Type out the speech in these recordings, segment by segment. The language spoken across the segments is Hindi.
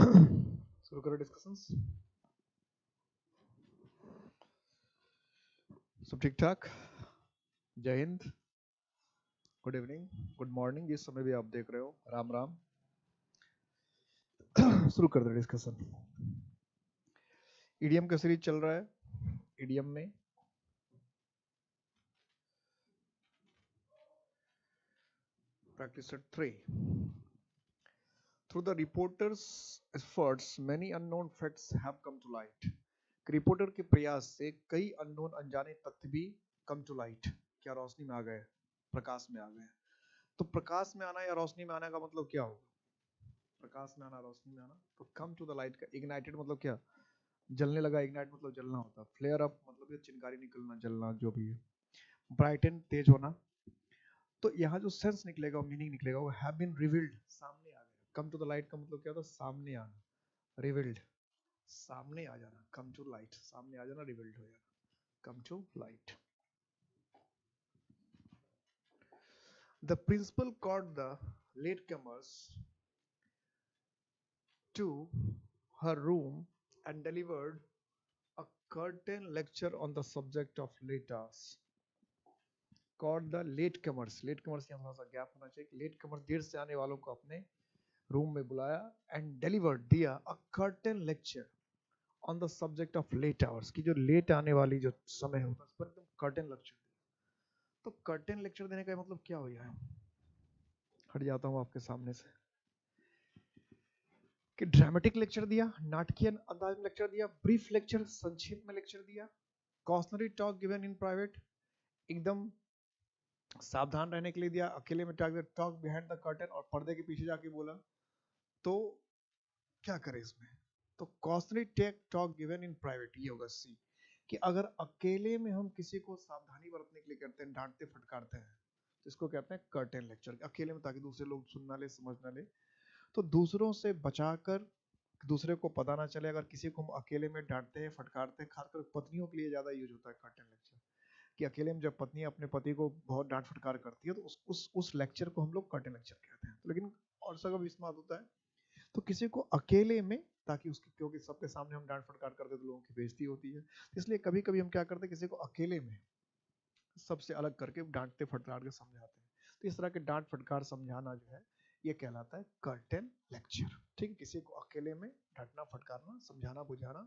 शुरू करो डिस्कशंस। सब ठीक ठाक। जय Hind, good evening, good morning, जिस समय भी आप देख रहे हो, राम राम। शुरू कर दो डिस्कशन। ईडीएम का सीरीज चल रहा है। ईडीएम में practice set 3. Through the reporter's efforts, many unknown facts have come to light. Reporter के प्रयास से कई अननोन अनजाने तथ्य भी come to light, क्या रोशनी में आ गए, प्रकाश में आ गए। तो प्रकाश में आना या रोशनी में आना का मतलब क्या होगा? प्रकाश में आना, रोशनी में आना। तो come to the light का ignited मतलब क्या? जलने लगा। ignite मतलब जलना होता है। flare up मतलब ये चिंगारी निकलना, जलना, जो भी है। brighten तेज होना। तो यहाँ जो सेंस निकलेगा, मीनिंग निकलेगा, वो have been revealed, सामने आ गया। come to the light का मतलब क्या होता है? सामने आना। revealed, सामने आ जाना। come to light, सामने आ जाना, revealed हो जाना। come to light. The principal called the latecomers to her room and delivered a curtain lecture on the subject of late hours. Called the latecomers. latecomers यहाँ थोड़ा सा गैप होना चाहिए। latecomers देर से आने वालों को अपने रूम में बुलाया एंड डिलीवर्ड, दिया a curtain lecture on the subject of late hours, की जो लेट आने वाली जो समय होता है उस पर एकदम कर्टन लेक्चर दिया। तो कर्टन लेक्चर देने का मतलब क्या हो गया? हट जाता हूँ आपके सामने से कि ड्रामेटिक लेक्चर दिया, नाटकीय अंदाज में लेक्चर दिया, ब्रीफ लेक्चर, संक्षेप में लेक्चर दिया, cautionary talk given in private, एकदम सावधान रहने के लिए दिया, अकेले में टॉक बिहाइंड द कर्टन, और पर्दे के पीछे जाके बोला। तो क्या करें इसमें? तो cautionary talk given in private, ये होगा सी, कि अगर अकेले में हम किसी को सावधानी बरतने के लिए करते हैं, डांटते फटकारते हैं, तो इसको कहते हैं कर्टन लेक्चर। अकेले में, ताकि दूसरे लोग सुन ना ले, समझ ना ले। तो दूसरों से बचाकर, दूसरे को पता ना चले, अगर किसी को हम अकेले में डांटते हैं, फटकारते हैं, खासकर पत्नियों के लिए ज्यादा यूज होता है कर्टन लेक्चर, कि अकेले में जब पत्नी अपने पति को बहुत डांट फटकार करती है, तो उस लेक्चर को हम लोग कर्टन लेक्चर कहते हैं। लेकिन और सा कब इस्तेमाल होता है? तो किसी को अकेले में, ताकि उसकी, क्योंकि सबके सामने हम डांट फटकार करते तो लोगों की बेइज्जती होती है, इसलिए कभी कभी हम क्या करते हैं, किसी को अकेले में सबसे अलग करके डांटते फटकार के समझाते हैं। तो इस तरह के डांट फटकार समझाना जो है, ये कहलाता है कर्टन लेक्चर। ठीक है, किसी को अकेले में डांटना फटकारना, समझाना बुझाना,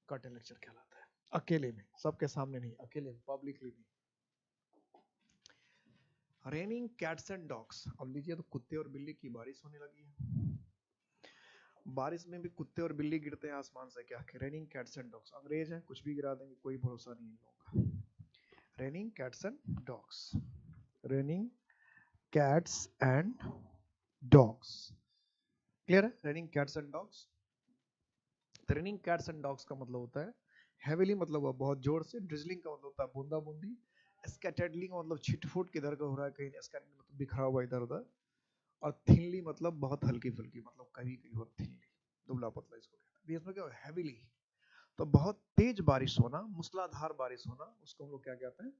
कर्टन लेक्चर कहलाता है। अकेले में, सबके सामने नहीं, अकेले में, पब्लिकली नहीं। Raining cats and dogs. अब लीजिए, तो कुत्ते और बिल्ली की बारिश होने लगी है। बारिश में भी कुत्ते और बिल्ली गिरते हैं आसमान से, क्या? Raining cats and dogs. अंग्रेज है, कुछ भी गिरा देंगे, कोई भरोसा नहीं इन लोगों का। Raining cats and dogs, raining cats and dogs, clear है? Raining cats and dogs. Raining cats and dogs का मतलब होता है हेविली, मतलब हुआ बहुत जोर से। ड्रिजलिंग का मतलब होता है बूंदा बूंदी। स्कैटर्डलिंग मतलब छिटफुट किधर का हो रहा है, कहीं स्कैटर्ड मतलब बिखरा हुआ इधर उधर। और थिनली मतलब बहुत हल्की फुल्की, मतलब कभी कभी हो थिनली, दुबला पतला, इसको कहते हैं। इसमें क्या है? हेविली, तो बहुत तेज बारिश होना, मूसलाधार बारिश होना, उसको हम लोग क्या कहते हैं?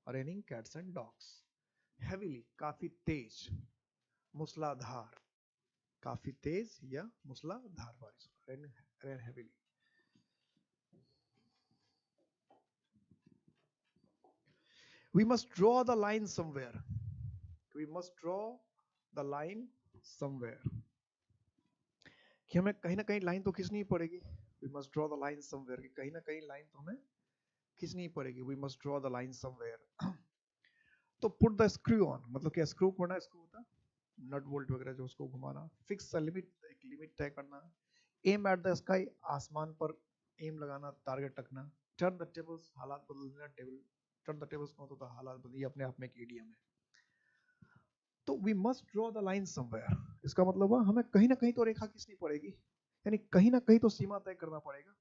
Raining cats and dogs. Heavily, काफी तेज, मूसलाधार, काफी तेज या मूसलाधार बारिश होना, rain heavily. We must draw the line somewhere. We must draw the line somewhere. कि हमें कहीं ना कहीं लाइन तो खींचनी ही पड़ेगी। We must draw the line somewhere, कि कहीं ना कहीं लाइन तो हमें खींचनी ही पड़ेगी। We must draw the line somewhere. तो पुट द स्क्रू ऑन, मतलब क्या? स्क्रू करना, स्क्रू होता है नट बोल्ट वगैरह, जो उसको घुमाना। फिक्स द लिमिट, एक लिमिट तय करना। एम एट द स्काई, आसमान पर एम लगाना, टारगेट रखना। टर्न द टेबल्स, हालात बदल देना। टेबल, टर्न द टेबल्स का मतलब होता है हालात बदल, ये अपने आप में एक इडियम है। तो we must draw the line somewhere, इसका मतलब है हमें कहीं ना कहीं तो रेखा खींचनी पड़ेगी, यानी कहीं ना कहीं तो सीमा तय करना पड़ेगा,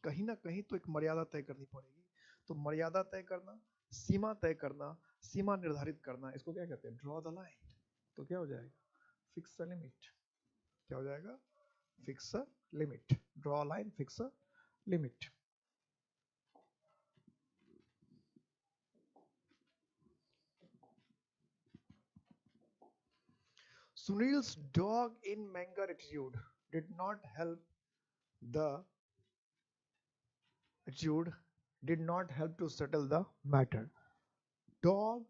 कहीं ना कहीं तो एक मर्यादा तय करनी पड़ेगी। तो मर्यादा तय करना, सीमा तय करना, सीमा निर्धारित करना, इसको क्या कहते हैं? Draw the line. तो क्या हो जाएगा? Fix a limit. क्या हो जाएगा? Fix a limit. Draw line, fix a limit. Sunil's dog in Manga attitude. did not help the attitude, did not help to settle the matter. Dog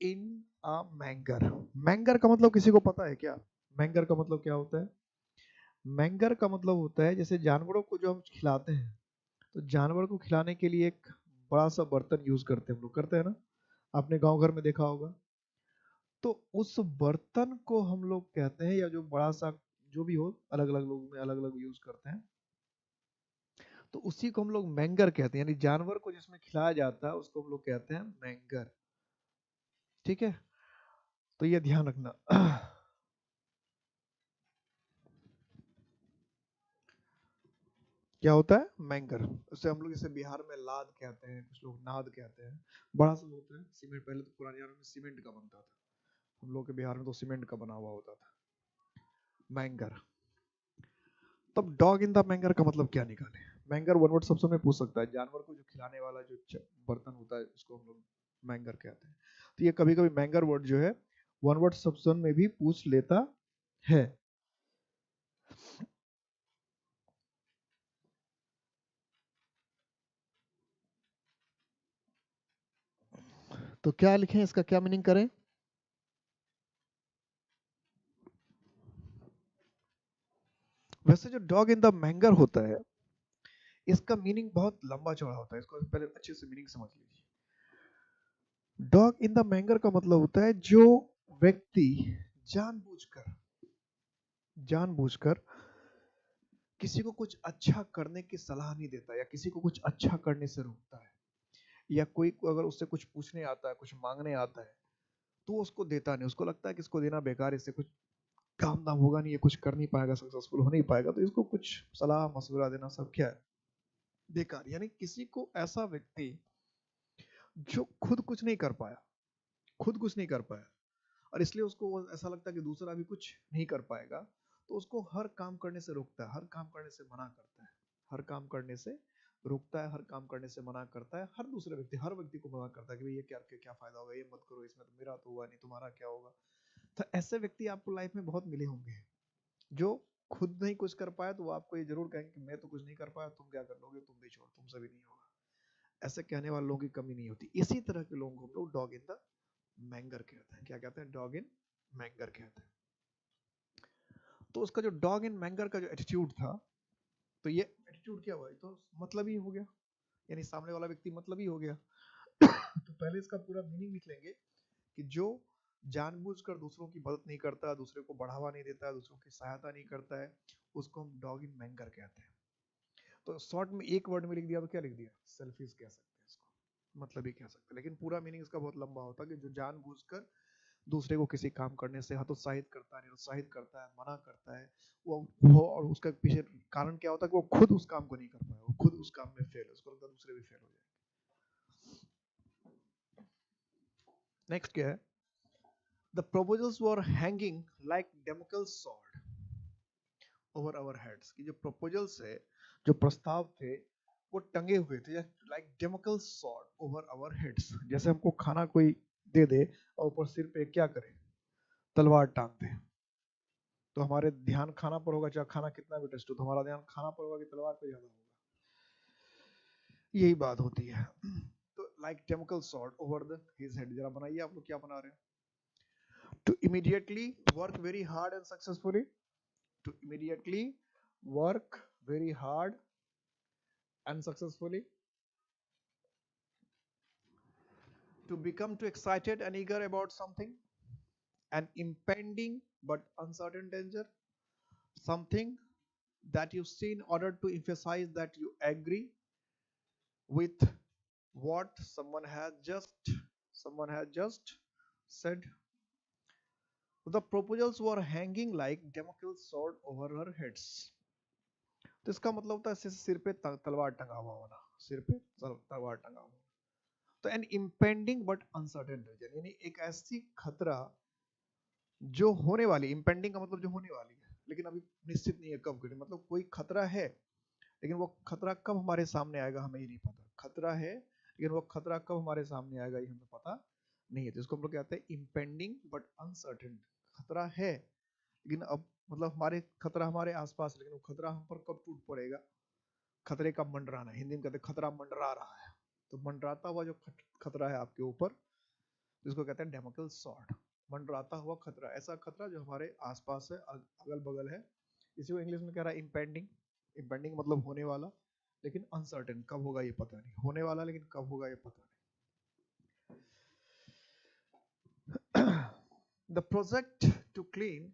in a मैंगर. मैंगर का मतलब किसी को पता है क्या? मैंगर का मतलब क्या होता है? मैंगर का मतलब होता है जैसे जानवरों को जो हम खिलाते हैं, तो जानवर को खिलाने के लिए एक बड़ा सा बर्तन यूज करते हैं, हम लोग करते हैं ना, आपने गांव घर में देखा होगा। तो उस बर्तन को हम लोग कहते हैं, या जो बड़ा सा जो भी हो, अलग अलग लोग में अलग अलग यूज करते हैं, तो उसी को हम लोग मैंगर कहते हैं। यानी जानवर को जिसमें खिलाया जाता है उसको हम लोग कहते हैं मैंगर। ठीक है, तो ये ध्यान रखना। क्या होता है मैंगर? उसे हम लोग जैसे बिहार में लाद कहते हैं, कुछ लोग नाद कहते हैं। बड़ा सा होता है सीमेंट, पहले तो पुराने जमाने में सीमेंट का बनता था, हम लोग के बिहार में तो सीमेंट का बना हुआ होता था मैंगर। तब डॉग इन द मैंगर का मतलब क्या निकाले? मैंगर वन वर्ड सबसे में पूछ सकता है, जानवर को जो खिलाने वाला जो बर्तन होता है उसको हम लोग मैंगर कहते हैं। तो ये कभी कभी मैंगर वर्ड जो है वन वर्ड सबसन में भी पूछ लेता है। तो क्या लिखें, इसका क्या मीनिंग करें? वैसे जो डॉग इन द मैंगर होता है, इसका मीनिंग बहुत लंबा चौड़ा होता है, इसको पहले अच्छे से मीनिंग समझ लीजिए। डॉग इन द मैंगर का मतलब होता है जो व्यक्ति जानबूझकर जानबूझकर किसी को कुछ अच्छा करने की सलाह नहीं देता, या किसी को कुछ अच्छा करने से रोकता है, या कोई को अगर उससे कुछ पूछने आता है, कुछ मांगने आता है, तो उसको देता नहीं, उसको लगता है कि इसको देना बेकार, इससे कुछ काम दाम होगा नहीं, ये कुछ कर नहीं पाएगा, सक्सेसफुल हो नहीं पाएगा, तो इसको कुछ सलाह मशवरा देना सब क्या है, बेकार। यानी किसी को ऐसा व्यक्ति जो खुद कुछ नहीं कर पाया, खुद कुछ नहीं कर पाया, और इसलिए उसको ऐसा लगता है कि दूसरा भी कुछ नहीं कर पाएगा, तो उसको हर काम करने से रोकता है, हर काम करने से मना करता है, हर काम करने से रोकता है, हर काम करने से मना करता है, हर दूसरे व्यक्ति, हर व्यक्ति को मना करता है कि भाई ये क्या, क्या फायदा होगा, ये मत करो, इसमें तो मेरा तो हुआ नहीं, तुम्हारा क्या होगा। तो ऐसे व्यक्ति आपको लाइफ में बहुत मिले होंगे, जो खुद नहीं कुछ कर पाया तो वो आपको ये जरूर कहेंगे कि मैं तो कुछ नहीं कर पाया, तुम क्या कर लोगे, तुम भी छोड़, तुमसे भी नहीं होगा। ऐसे कहने वाले लोगों की कमी नहीं होती। इसी तरह के लोगों को हम लोग डॉग इन द मैंगर कहते हैं। क्या कहते हैं? डॉग इन मैंगर कहते हैं। तो उसका जो डॉग इन मैंगर का जो एटीट्यूड था, तो ये एटीट्यूड क्या हुआ, तो मतलब ही हो गया, यानी सामने वाला व्यक्ति मतलब ही हो गया। तो पहले इसका पूरा मीनिंग लिख लेंगे कि जो जानबूझकर दूसरों की मदद नहीं करता, दूसरे को बढ़ावा नहीं देता, दूसरों की सहायता नहीं करता है, उसको हम डॉग इन मैंगर कहते हैं। तो शॉर्ट में एक वर्ड में लिख दिया तो क्या लिख दिया? सेल्फिश कह सकते हैं इसको, मतलब ही कह सकते हैं, लेकिन पूरा मीनिंग इसका बहुत लंबा होता है कि जो जानबूझकर दूसरे को किसी काम करने से हतोत्साहित करता है, निरुत्साहित करता है, मना करता है, वो और उसका पीछे कारण क्या होता है कि वो खुद उस काम को नहीं कर पाया, वो खुद उस काम में फेल है, उसको लगता है दूसरे भी फेल हो जाएंगे। नेक्स्ट क्या है? The proposals were hanging like Damocles sword over our heads, कि जो proposals है, जो प्रस्ताव थे, वो टंगे हुए थे like Damocles sword over our heads, जैसे हमको खाना कोई दे दे और ऊपर सिर पे क्या करे, तलवार टांग दे। तो हमारे ध्यान खाना पर होगा, चाहे खाना कितना भी टेस्ट हो, तो हमारा ध्यान खाना पर होगा कि तलवार पे ज्यादा होगा। यही बात होती है। तो like Damocles sword over the his head, जरा बनाइए आप लोग क्या बना रहे हैं। To immediately work very hard and successfully, to immediately work very hard and successfully, to become too excited and eager about something, an impending but uncertain danger, something that you see in order to emphasize that you agree with what someone has just said. The proposals were hanging like Damocles sword over her heads. तो इसका मतलब होता है सिर पे तलवार टंगा हुआ होना, सिर पे तलवार टंगा हुआ। तो an impending but uncertain reason, यानी एक ऐसी खतरा जो होने वाली, इम्पेंडिंग का मतलब जो होने वाली है लेकिन अभी निश्चित नहीं है कब घटे, मतलब कोई खतरा है लेकिन वो खतरा कब हमारे सामने आएगा हमें ही नहीं पता। खतरा है लेकिन वो खतरा कब हमारे सामने आएगा ये हमें पता नहीं है। तो इसको हम लोग कहते हैं इम्पेंडिंग बट अनसर्टेन। खतरा है लेकिन अब मतलब हमारे खतरा हमारे आसपास, लेकिन वो खतरा हम पर कब टूट पड़ेगा? खतरे का मंडराना, हिंदी में कहते हैं खतरा मंडरा रहा है। तो मंडराता हुआ जो खतरा है आपके ऊपर, जिसको कहते हैं डेमोक्ल सॉर्ड, मंडराता हुआ खतरा, ऐसा खतरा जो हमारे आसपास है, अगल बगल है। इसी को इंग्लिश में कह रहा है इम्पेंडिंग। इम्पेंडिंग मतलब होने वाला, लेकिन अनसर्टेन, कब होगा ये पता नहीं, होने वाला लेकिन कब होगा ये पता नहीं। The project to clean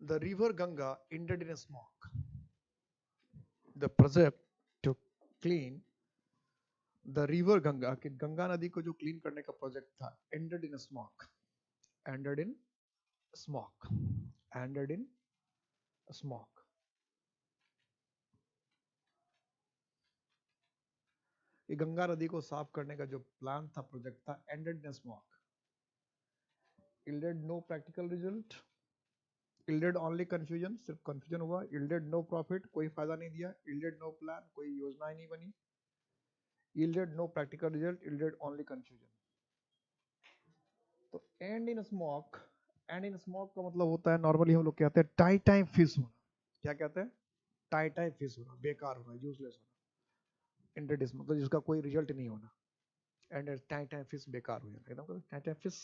the river Ganga ended in a smoke. The project to clean the river Ganga, कि गंगा नदी को जो क्लीन करने का प्रोजेक्ट था, ended in a smoke. Ended in smoke. Ended in smoke. ये गंगा नदी को साफ करने का जो प्लान था, प्रोजेक्ट था, ended in a smoke. Yielded no practical result. Yielded only confusion, सिर्फ confusion हुआ. Yielded no profit, कोई फायदा नहीं दिया. Yielded no plan, कोई योजना ही नहीं बनी. Yielded no practical result, yielded only confusion. तो end in smoke, end in smoke का मतलब होता है, नॉर्मली हम लोग कहते हैं टाई टाइम फिश होना. क्या कहते हैं? टाई टाइम फिश होना, बेकार होना, यूजलेस होना. एंडेड मतलब जिसका कोई रिजल्ट नहीं होना. एंड टाई टाइम फिश बेकार हो जाना, एकदम टाई टाइम फिश,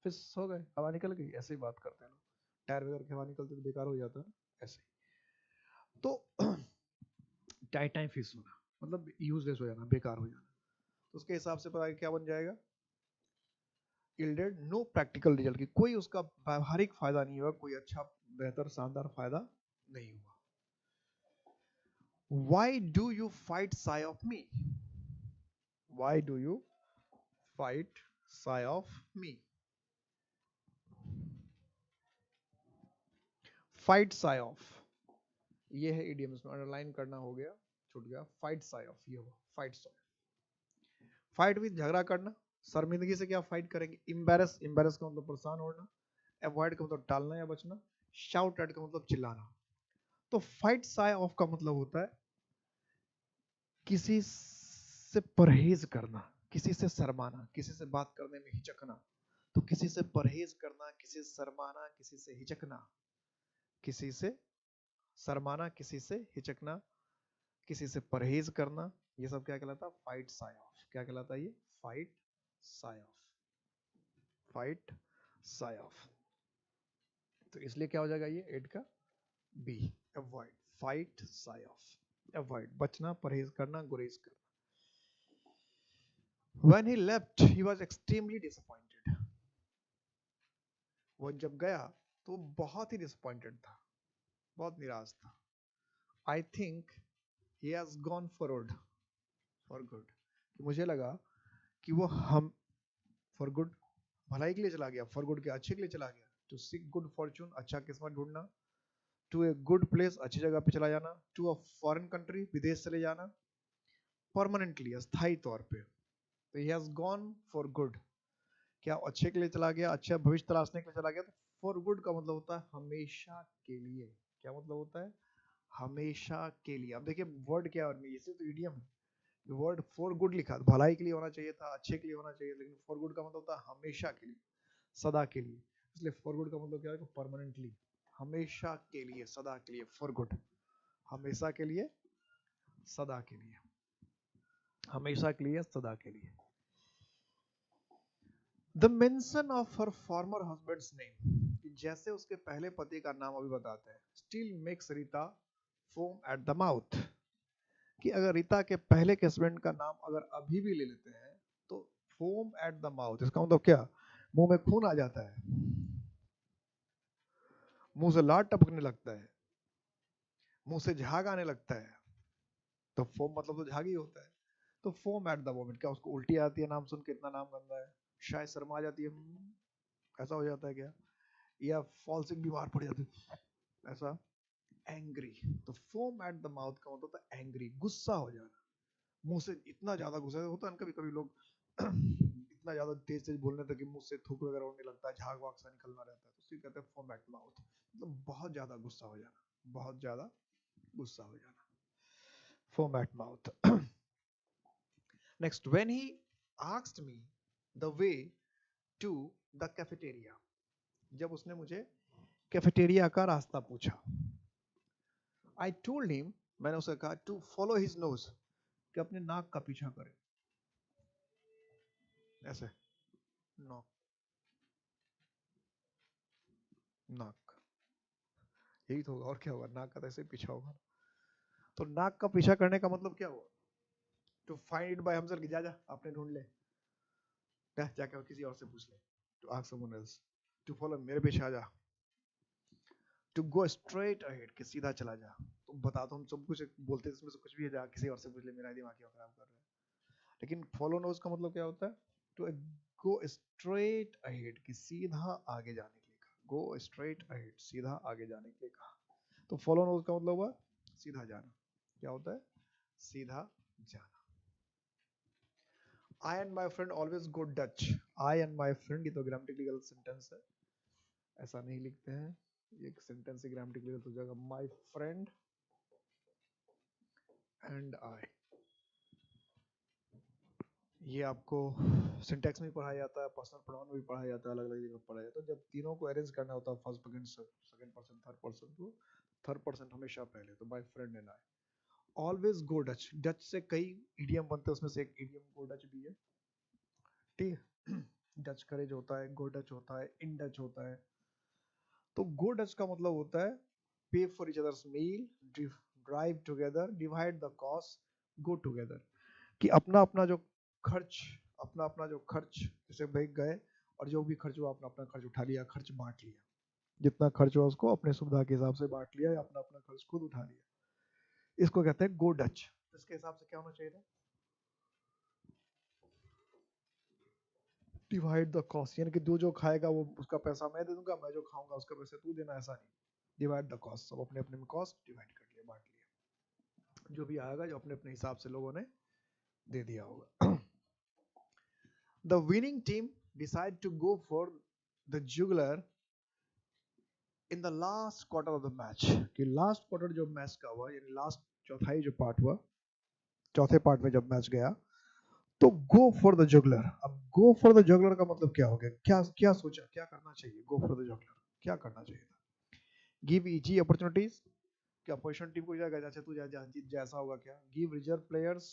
फिश हो गए, हवा निकल गई, ऐसे ही बात करते हैं लोग. टायर वगैरह की हवा निकलती तो बेकार हो जाता है, ऐसे. तो टाई टाइम फिश होना मतलब यूजलेस हो जाना, बेकार हो जाना. तो उसके हिसाब से पता क्या बन जाएगा? yielded no practical result, की कोई उसका व्यावहारिक फायदा नहीं हुआ, कोई अच्छा बेहतर शानदार फायदा नहीं हुआ. Why do you fight sigh of me? Why do you fight sigh of me? Fight sigh of, ये है idiom, इसमें अंडरलाइन करना हो गया, छूट गया. Fight sigh of, ये हुआ fight sigh. फाइट विद झगड़ा करना, शर्मिंदगी से क्या फाइट करेंगे? इम्बेरस, इम्बेरस का मतलब परेशान होना. अवॉइड का मतलब टालना या बचना. शाउट एट का मतलब चिल्लाना. तो फाइट साय ऑफ का मतलब होता है किसी से परहेज करना, किसी से शर्माना, किसी से बात करने में हिचकना. तो किसी से परहेज करना, किसी से शर्माना, किसी से हिचकना, किसी से शर्माना, किसी से हिचकना, किसी से परहेज करना, ये सब क्या कहलाता है? Fight shy of. क्या कहलाता है ये? Fight shy of. Fight shy of. तो इसलिए क्या हो जाएगा ये एड का बी, avoid. Fight shy of, avoid, बचना, परहेज करना, गुरेज करना. When he left, he was extremely disappointed. वो जब गया तो बहुत ही डिसअपॉइंटेड था, बहुत निराश था. I think he has gone forward for good. मुझे लगा कि वो हम for good, भलाई के लिए चला गया, for good के अच्छे के लिए चला गया. To seek good fortune, अच्छा किस्मत ढूंढना. To a good place, अच्छी जगह पे चला जाना. To a foreign country, विदेश चले जाना. Permanently, अस्थायी तौर पे. तो he has gone for good. क्या अच्छे के लिए चला गया, अच्छा भविष्य तलाशने के लिए चला गया. तो for good का मतलब होता है हमेशा के लिए. क्या मतलब होता है? हमेशा के लिए. अब देखिए वर्ड क्या है, इसे तो इडियम है. वर्ड फॉर गुड लिखा, भलाई के लिए होना चाहिए था, अच्छे के लिए होना चाहिए, लेकिन फॉर गुड का मतलब होता है हमेशा के लिए, सदा के लिए. इसलिए फॉर गुड का मतलब क्या है? परमानेंटली, हमेशा के लिए, सदा के लिए. फॉर गुड, हमेशा के लिए, सदा के लिए. हमेशा के लिए, सदा के लिए. The mention of her former husband's name, जैसे उसके पहले पति का नाम अभी बताते हैं. Still makes Rita foam at the mouth, कि अगर रीता के पहले के हस्बैंड का नाम अगर अभी भी ले लेते हैं तो फोम एट द माउथ, इसका मतलब क्या? मुंह में खून आ जाता है, मुंह से लार टपकने लगता है, मुंह से झाग आने लगता है. तो फोम मतलब तो झाग ही होता है. तो फोम एट द मोमेंट, क्या उसको उल्टी आती है नाम सुन के, इतना नाम गंदा है? शायद शर्मा जाती है, ऐसा हो जाता है क्या? या फॉल्सिंग बीमार पड़ जाती है, ऐसा. एंग्री, तो फोम एट द माउथ का मतलब होता है एंग्री, गुस्सा हो जाना. मुंह से इतना ज्यादा गुस्सा होता है. कभी कभी लोग इतना ज्यादा तेज तेज बोलने तक कि मुंह से थूक वगैरह उड़ने लगता है, झाग वाग सा निकलना रहता है. तो उसी कहते हैं फोम एट माउथ, मतलब बहुत ज्यादा गुस्सा हो जाना, बहुत ज्यादा गुस्सा हो जाना. Foam at mouth. Next, when he asked me the way to the cafeteria, जब उसने मुझे कैफेटेरिया का रास्ता पूछा। आई टोल्ड हिम, मैंने उसे कहा टू फॉलो हिज नोज, कि अपने नाक का पीछा करे, ऐसे नाक नाक, यही तो होगा और क्या होगा, नाक का तो ऐसे पीछा होगा। तो नाक का पीछा करने का मतलब क्या हुआ? To find it by himself, जा जा आपने ढूंढ ले, जाकर किसी और से पूछ ले, to ask someone else, to follow मेरे पीछे आ जा, टू गो स्ट्रेट अहेड, कि सीधा चला जा। तो बता दो, हम सब कुछ बोलते हैं इसमें से कुछ भी है, जा किसी और से पूछ ले, मेरा दिमाग क्यों खराब कर रहा है। लेकिन फॉलो नोज का मतलब क्या होता है? टू गो स्ट्रेट अहेड, कि सीधा आगे जाने के लिए कहा, गो स्ट्रेट अहेड, सीधा आगे जाने के लिए कहा। तो फॉलो नोज का मतलब हुआ सीधा जाना। क्या होता है? सीधा जाना। I and my friend always go Dutch, I and my friend, ये तो ग्रामेटिकली गलत सेंटेंस है, ऐसा नहीं लिखते हैं, एक सेंटेंस ही ग्रामेटिकली गलत हो जाएगा। माई फ्रेंड एंड आई, ये आपको सिंटैक्स में पढ़ाया जाता है, पर्सनल प्रोनाउन में भी पढ़ाया जाता है, अलग अलग जगह पढ़ाया जाता है। जब तीनों को अरेंज करना होता है, first second person third person, तो थर्ड पर्सन हमेशा पहले, तो my friend and I always go Dutch. Dutch से कई इडियम बनते हैं, उसमें से एक इडियम गो डच भी है, ठीक है। डच करेज होता है, गो डच होता है, इन डच होता है। तो गो डच का मतलब होता है pay for each others meal, drive together, divide the cost, go together, कि अपना अपना जो खर्च, अपना अपना जो खर्च, जैसे भाई गए और जो भी खर्च हुआ अपना अपना खर्च उठा लिया, खर्च बांट लिया, जितना खर्च हुआ उसको अपने सुविधा के हिसाब से बांट लिया, या अपना अपना खर्च खुद उठा लिया, इसको कहते हैं गो डच। इसके हिसाब से क्या होना चाहिए था? डिवाइड द कॉस्ट, यानी कि तू जो खाएगा वो उसका पैसा मैं दे दूंगा, मैं जो खाऊंगा उसका पैसा तू देना, ऐसा नहीं। डिवाइड द कॉस्ट, सब अपने अपने में कॉस्ट डिवाइड कर लिया, बांट लिया, जो भी आएगा जो अपने अपने हिसाब से लोगों ने दे दिया होगा। The winning team decide to go for the jugular in the last quarter of the match, कि लास्ट क्वार्टर जो मैच का हुआ, यानी लास्ट चौथाई जो पार्ट हुआ, चौथे पार्ट में जब मैच गया, तो गो फॉर द जुगलर। अब गो फॉर द जुगलर का मतलब क्या हो गया? क्या क्या सोचा, क्या करना चाहिए? गो फॉर द जुगलर क्या करना चाहिए था? गिव इजी अपॉर्चुनिटीज, क्या अपोजिशन टीम को जाएगा, अच्छा तू जैसा होगा, क्या गिव रिजर्व प्लेयर्स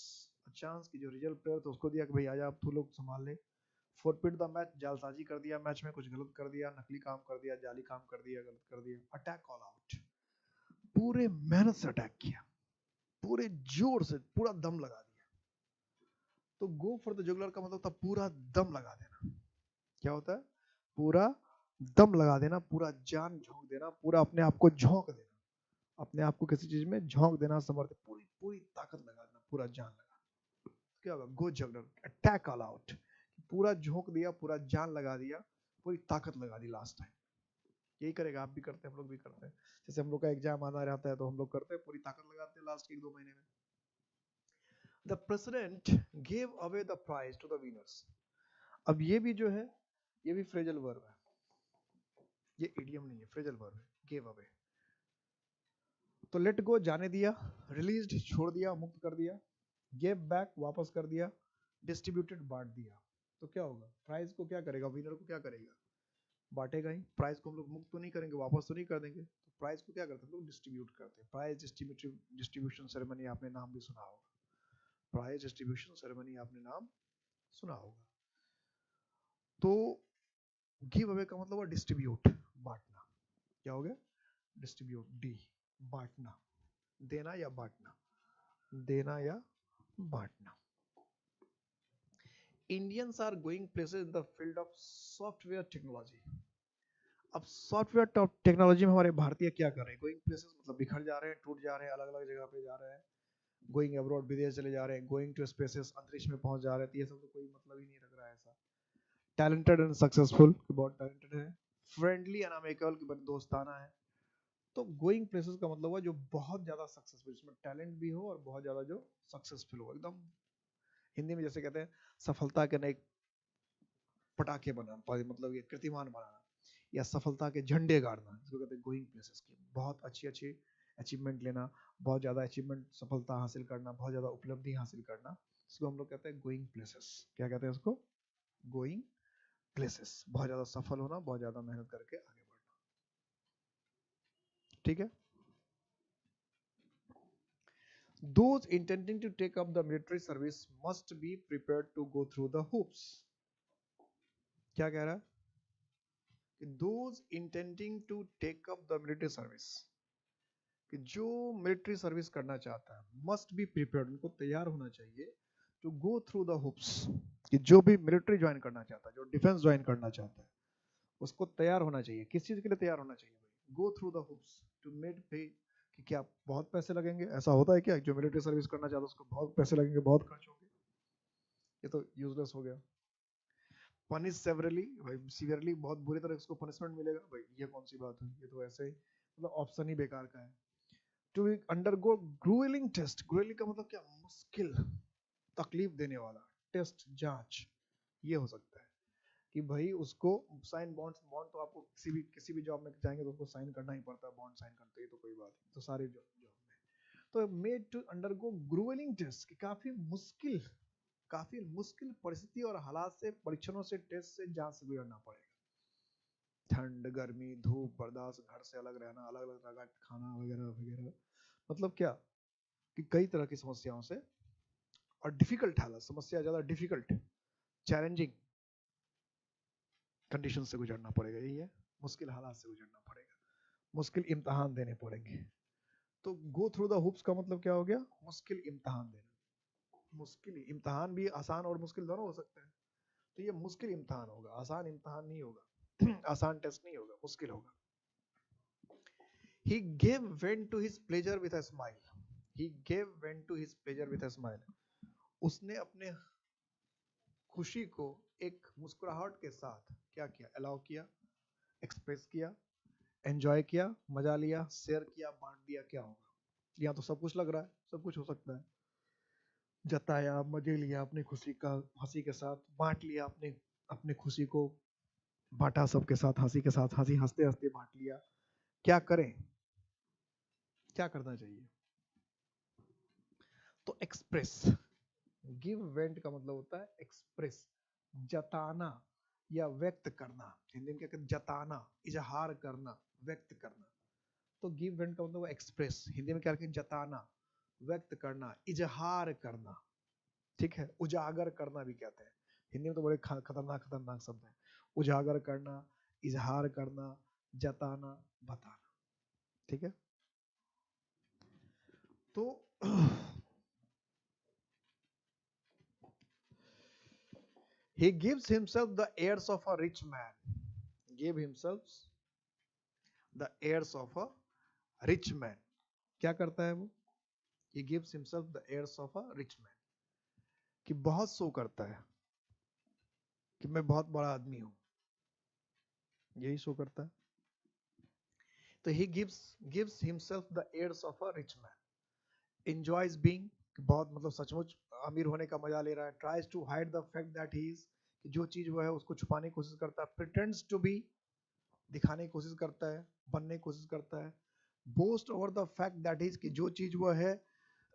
चांस, की जो रिजर्व प्लेयर थे उसको दिया कि भाई आजा आप तू लोग संभाल ले। फोरपिट द मैच, जालसाजी कर दिया, मैच में कुछ गलत कर दिया, नकली काम कर दिया, जाली काम कर दिया, गलत कर दिया। अटैक ऑल आउट, पूरे मेहनत से अटैक किया, पूरे जोर से पूरा दम लगा दिया। तो गो फॉर द जुगलर का मतलब था पूरा दम लगा देना। क्या होता है? पूरा दम लगा देना, पूरा जान झोंक देना, पूरा अपने आप को झोंक देना, अपने आप को किसी चीज में झोंक देना, समर्थ, पूरी पूरी ताकत लगा देना, पूरा जान लगा। क्या होगा? गो जुगलर, अटैक ऑल आउट, पूरा झोंक दिया, पूरा जान लगा दिया, पूरी ताकत लगा दी लास्ट टाइम। यही करेगा, आप भी करते हैं, हम लोग भी करते हैं। जैसे हम लोग का एग्जाम आना रहता है तो हम लोग करते हैं, पूरी ताकत लगाते हैं लास्ट 1-2 महीने में। The president gave away the prize to the winners. अब ये भी जो है, ये भी फ्रेजल वर्ब है, ये इडियम नहीं है, फ्रेजल वर्ब है, गिव अवे। तो लेट गो जाने दिया, रिलीज्ड छोड़ दिया, मुक्त कर दिया, गेव बैक वापस कर दिया, डिस्ट्रीब्यूटेड बांट दिया। तो क्या होगा? प्राइज को क्या करेगा? विनर को क्या करेगा? बांटेगा ही। प्राइज को हम लोग मुक्त तो नहीं करेंगे, वापस तो नहीं कर देंगे, तो प्राइज को क्या करते हैं हम लोग? डिस्ट्रीब्यूट करते हैं। प्राइज डिस्ट्रीब्यूशन सेरेमनी आपने नाम भी सुना होगा, प्राइज डिस्ट्रीब्यूशन सेरेमनी आपने नाम सुना होगा। तो गिव अवे का मतलब डिस्ट्रीब्यूट, बांटना। क्या हो गया? डिस्ट्रीब्यूट, डी, बांटना, देना या बांटना, देना या बांटना। Indians are going places in the field of software technology. अब सॉफ्टवेयर टेक्नोलॉजी में हमारे भारतीय क्या कर रहे हैं? गोइंग प्लेसेस मतलब बिखर जा रहे हैं, टूट जा रहे हैं, अलग अलग जगह पे जा रहे हैं। गोइंग अब्रॉड, विदेश चले जा रहे हैं। गोइंग टू स्पेसेस, अंतरिक्ष में पहुंच जा रहे हैं। तो ये सब तो कोई मतलब ही नहीं लग रहा है ऐसा। टैलेंटेड एंड सक्सेसफुल, बहुत टैलेंटेड है। फ्रेंडली एंड अमेकेबल, की दोस्ताना है। तो गोइंग प्लेसेस का मतलब हुआ जो बहुत ज्यादा सक्सेसफुल, जिसमें टैलेंट भी हो और बहुत ज्यादा जो सक्सेसफुल हो, एकदम हिंदी में जैसे कहते हैं सफलता के नए पटाखे बनाना, मतलब ये कीर्तिमान बनाना, या सफलता के झंडे गाड़ना, जिसको कहते हैं गोइंग प्लेसेस की। बहुत अच्छी अच्छी अचीवमेंट लेना, बहुत ज्यादा अचीवमेंट, सफलता हासिल करना, बहुत ज्यादा उपलब्धि हासिल करना, इसको हम लोग कहते हैं गोइंग प्लेसेस। क्या कहते हैं उसको? Going places. बहुत ज्यादा सफल होना, बहुत ज्यादा मेहनत करके आगे बढ़ना। ठीक है। Those intending to take up the military service must be prepared to go through the hoops. क्या कह रहा है कि those intending to take up the military service, कि जो मिलिट्री सर्विस करना चाहता है मस्ट बी प्रिपेयर्ड, उनको तैयार होना चाहिए to go through the hoops, कि जो भी मिलिट्री ज्वाइन करना चाहता है, जो डिफेंस ज्वाइन करना चाहता है, उसको तैयार होना चाहिए। किस चीज के लिए तैयार होना चाहिए भाई? Go through the hoops to made pay, कि क्या बहुत पैसे लगेंगे? ऐसा होता है क्या जो मिलिट्री सर्विस करना चाहता है उसको बहुत पैसे लगेंगे, बहुत खर्च होंगे? ये तो यूजलेस हो गया। पनिश सेवरली, भाई सीवियरली, बहुत बुरी तरह उसको पनिशमेंट मिलेगा, भाई ये कौन सी बात हुई? ये तो ऐसे ही मतलब ऑप्शन ही बेकार का है। टू अंडरगो ग्रुएलिंग टेस्ट, ग्रुएलिंग का मतलब क्या? मुश्किल, तकलीफ देने वाला टेस्ट, जांच, ये हो सकता है कि भाई उसको साइन बॉन्ड, बॉन्ड तो आपको किसी भी जॉब में जाएंगे तो उसको साइन करना ही पड़ता है, बॉन्ड साइन करते ही तो कोई बात नहीं, तो सारे जॉब में तो मेड टू अंडरगो ग्रुएलिंग टेस्ट, कि काफी मुश्किल परिस्थिति और हालात से, परीक्षणों से, टेस्ट से, जांच से गुजरना पड़ेगा। ठंड, गर्मी, धूप बर्दाश्त, घर से अलग रहना, अलग अलग तरह का खाना वगैरह वगैरह, मतलब क्या कि कई तरह की समस्याओं से, और डिफिकल्ट हालत, समस्या ज्यादा डिफिकल्ट, चैलेंजिंग कंडीशन से गुजरना पड़ेगा, यही है, मुश्किल हालात से गुजरना पड़ेगा, मुश्किल इम्तहान देने पड़ेंगे। तो गो थ्रू द हुप्स का मतलब क्या हो गया? मुश्किल इम्तहान देना। मुश्किल इम्तहान भी आसान और मुश्किल दोनों हो सकते हैं, तो ये मुश्किल इम्तहान होगा, आसान इम्तहान नहीं होगा आसान टेस्ट नहीं होगा, मुश्किल होगा। He gave vent to his pleasure with a smile. He gave vent to his pleasure with a smile. उसने अपने खुशी को एक मुस्कुराहट के साथ क्या किया? अलाउ किया, एक्सप्रेस किया, एंजॉय किया, मजा लिया, शेयर किया, बांट दिया, क्या होगा? यहाँ तो सब कुछ लग रहा है, सब कुछ हो सकता है। जताया, मजे लिया अपनी खुशी का, हंसी के साथ बांट लिया, अपने अपने खुशी को बांटा सबके साथ, हंसी के साथ, हंसी हंसते हंसते बांट लिया। क्या करें? क्या करना चाहिए? तो एक्सप्रेस, गिव वेंट का मतलब होता है एक्सप्रेस, जताना या व्यक्त करना। हिंदी में क्या कहते हैं? जताना, इजहार करना, व्यक्त करना। तो गिव वेंट का मतलब एक्सप्रेस, हिंदी में क्या कहते हैं? जताना, व्यक्त करना, इजहार करना, ठीक है। उजागर करना भी कहते हैं, हिंदी में तो बड़े खतरनाक खतरनाक शब्द हैं। उजागर करना, इजहार करना, जताना, बताना, ठीक है। तो he gives himself the airs of a rich man. Give himself the airs of a rich man. क्या करता है वो? He gives himself the airs of a rich man. कि बहुत शो करता है कि मैं बहुत बड़ा आदमी हूं, यही शो करता है। तो he gives himself the airs of a rich man. Enjoys being, बहुत मतलब सचमुच अमीर होने का मजा ले रहा है। Tries to hide the fact that he is, कि जो चीज वो है उसको छुपाने की कोशिश करता है। Pretends to be, दिखाने की कोशिश करता है, बनने की कोशिश करता है। Boast over the fact that he is, कि जो चीज वो है